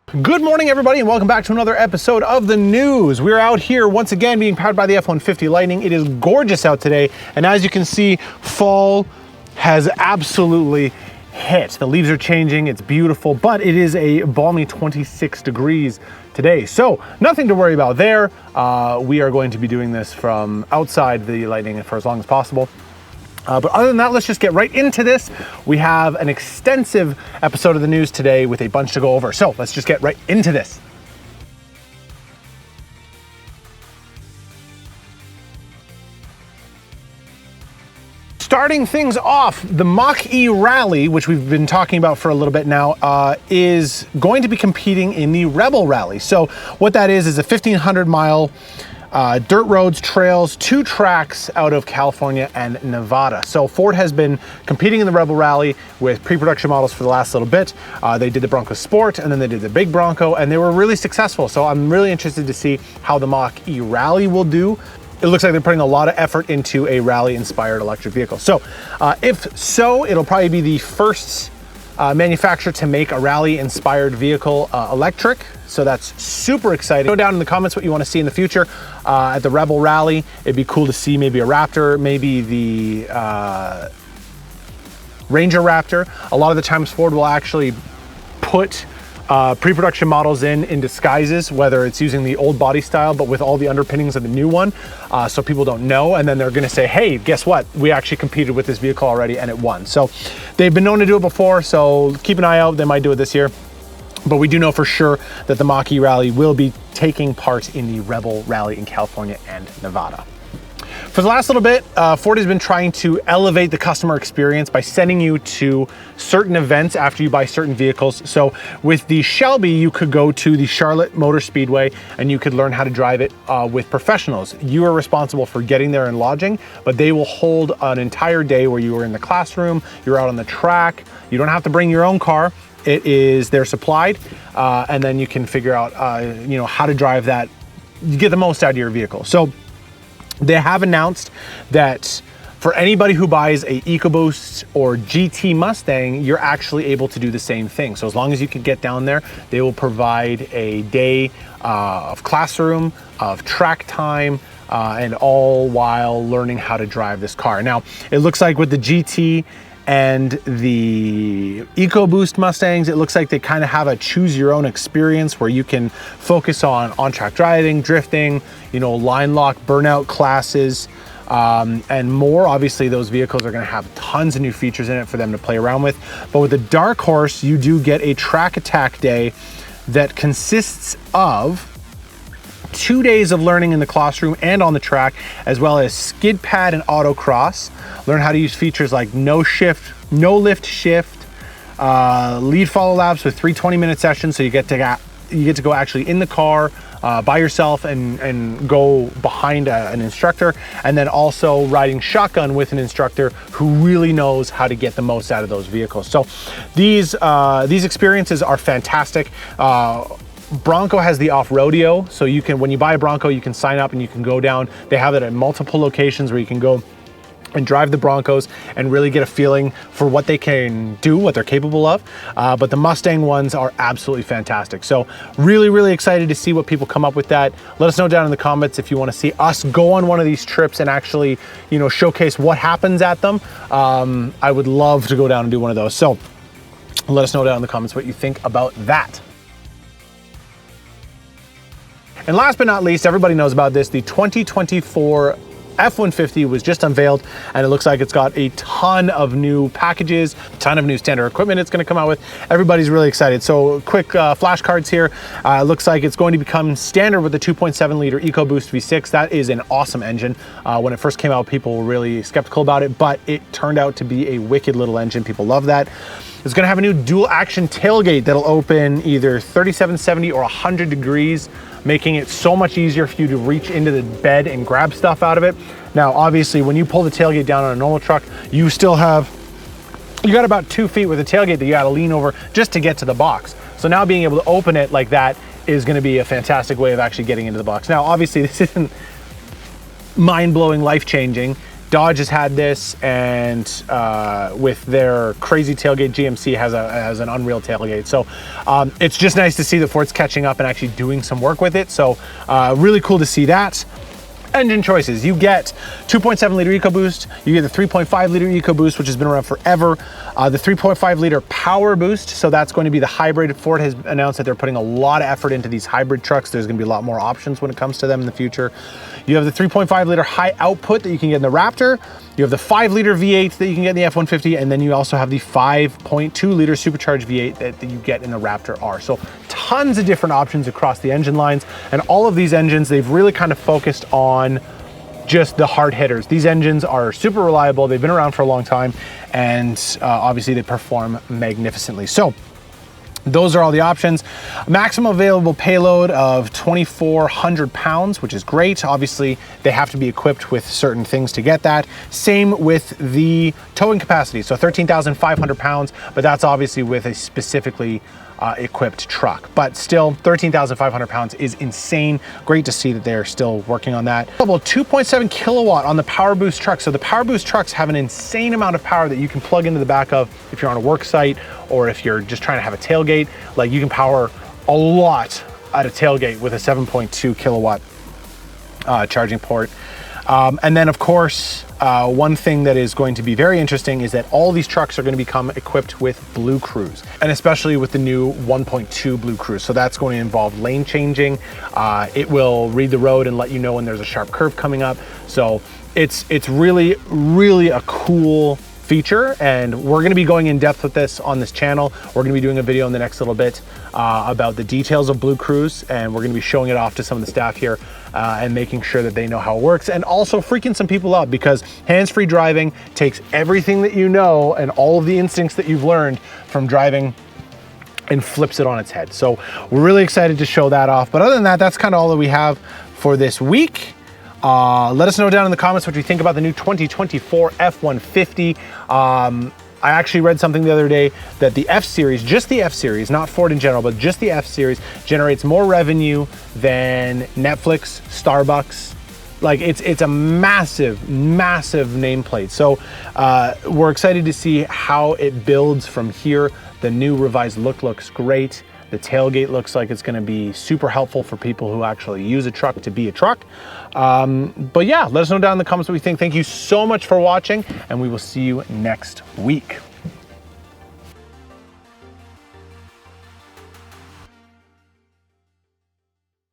Good morning, everybody, and welcome back to another episode of the news. We're out here once again being powered by the F-150 Lightning. It is gorgeous out today, and as you can see, fall has absolutely hit. The leaves are changing, it's beautiful, but it is a balmy 26 degrees today, so nothing to worry about there. We are going to be doing this from outside the Lightning for as long as possible. But other than that, let's just get right into this. We have an extensive episode of the news today with a bunch to go over. So let's just get right into this. Starting things off, the Mach E Rally, which we've been talking about for a little bit now, is going to be competing in the Rebelle Rally. So what that is a 1,500-mile dirt roads, trails, 2 tracks out of California and Nevada. So Ford has been competing in the Rebelle Rally with pre-production models for the last little bit. They did the Bronco Sport, and then they did the big Bronco, and they were really successful. So I'm really interested to see how the Mach E Rally will do. It looks like they're putting a lot of effort into a rally-inspired electric vehicle. So if so, it'll probably be the first manufacturer to make a rally-inspired vehicle electric. So that's super exciting. Go down in the comments what you want to see in the future at the Rebelle Rally. It'd be cool to see maybe a Raptor, maybe the Ranger Raptor. A lot of the times Ford will actually put pre-production models in disguises, whether it's using the old body style but with all the underpinnings of the new one, so people don't know, and then they're going to say, hey, guess what, we actually competed with this vehicle already and it won. So they've been known to do it before, so keep an eye out. They might do it this year, but we do know for sure that the Mach E Rally will be taking part in the Rebelle Rally in California and Nevada. For the last little bit, Ford has been trying to elevate the customer experience by sending you to certain events after you buy certain vehicles. So with the Shelby, you could go to the Charlotte Motor Speedway and you could learn how to drive it with professionals. You are responsible for getting there and lodging, but they will hold an entire day where you are in the classroom, you're out on the track. You don't have to bring your own car. They're supplied, and then you can figure out how to drive that, you get the most out of your vehicle. So they have announced that for anybody who buys a EcoBoost or GT Mustang, you're actually able to do the same thing. So as long as you can get down there, they will provide a day of classroom, of track time, and all while learning how to drive this car. Now, it looks like with the GT and the EcoBoost Mustangs, it looks like they kind of have a choose your own experience where you can focus on track driving, drifting, line lock, burnout classes, and more. Obviously, those vehicles are going to have tons of new features in it for them to play around with. But with the Dark Horse, you do get a track attack day that consists of 2 days of learning in the classroom and on the track, as well as skid pad and autocross. Learn how to use features like no lift shift, lead follow laps with 3 20-minute sessions, so you get to go actually in the car by yourself and go behind an instructor, and then also riding shotgun with an instructor who really knows how to get the most out of those vehicles. So these experiences are fantastic. Bronco has the off-rodeo, so you can, when you buy a Bronco, you can sign up and you can go down. They have it at multiple locations where you can go and drive the Broncos and really get a feeling for what they can do, what they're capable of. But the Mustang ones are absolutely fantastic. So really, really excited to see what people come up with that. Let us know down in the comments if you want to see us go on one of these trips and actually, showcase what happens at them. I would love to go down and do one of those. So let us know down in the comments what you think about that. And last but not least, everybody knows about this, the 2024 F-150 was just unveiled, and it looks like it's got a ton of new packages, a ton of new standard equipment it's going to come out with. Everybody's really excited. So quick flashcards here. Looks like it's going to become standard with the 2.7 liter EcoBoost V6. That is an awesome engine. When it first came out, people were really skeptical about it, but it turned out to be a wicked little engine. People love that. It's going to have a new dual action tailgate that'll open either 37, 70, or 100 degrees, making it so much easier for you to reach into the bed and grab stuff out of it. Now, obviously, when you pull the tailgate down on a normal truck, you got about 2 feet with the tailgate that you got to lean over just to get to the box. So now being able to open it like that is going to be a fantastic way of actually getting into the box. Now, obviously, this isn't mind-blowing, life-changing. Dodge has had this, and with their crazy tailgate, GMC has an unreal tailgate. So it's just nice to see that Ford's catching up and actually doing some work with it. So really cool to see that. Engine choices. You get 2.7 liter EcoBoost. You get the 3.5 liter EcoBoost, which has been around forever. The 3.5 liter Power Boost. So that's going to be the hybrid. Ford has announced that they're putting a lot of effort into these hybrid trucks. There's going to be a lot more options when it comes to them in the future. You have the 3.5 liter high output that you can get in the Raptor. You have the 5 liter V8 that you can get in the F-150, and then you also have the 5.2 liter supercharged V8 that you get in the Raptor R. So tons of different options across the engine lines, and all of these engines, they've really kind of focused on just the hard hitters. These engines are super reliable. They've been around for a long time, and obviously they perform magnificently. So those are all the options. Maximum available payload of 2,400 pounds, which is great. Obviously, they have to be equipped with certain things to get that. Same with the towing capacity. So 13,500 pounds, but that's obviously with a specifically equipped truck. But still, 13,500 pounds is insane. Great to see that they're still working on that. 2.7 kilowatt on the Power Boost truck. So the Power Boost trucks have an insane amount of power that you can plug into the back of if you're on a work site, or if you're just trying to have a tailgate. Like, you can power a lot at a tailgate with a 7.2 kilowatt charging port. And then, of course, one thing that is going to be very interesting is that all these trucks are going to become equipped with Blue Cruise, and especially with the new 1.2 Blue Cruise. So that's going to involve lane changing. It will read the road and let you know when there's a sharp curve coming up. So it's really, really a cool feature, and we're going to be going in depth with this on this channel. We're going to be doing a video in the next little bit about the details of Blue Cruise, and we're going to be showing it off to some of the staff here and making sure that they know how it works, and also freaking some people out, because hands-free driving takes everything that you know and all of the instincts that you've learned from driving and flips it on its head. So we're really excited to show that off. But other than that, that's kind of all that we have for this week. Let us know down in the comments what you think about the new 2024 F-150. I actually read something the other day that the F-Series, just the F-Series, not Ford in general, but just the F-Series, generates more revenue than Netflix, Starbucks. Like, it's a massive, massive nameplate. So we're excited to see how it builds from here. The new revised look looks great. The tailgate looks like it's going to be super helpful for people who actually use a truck to be a truck. But yeah, let us know down in the comments what you think. Thank you so much for watching, and we will see you next week.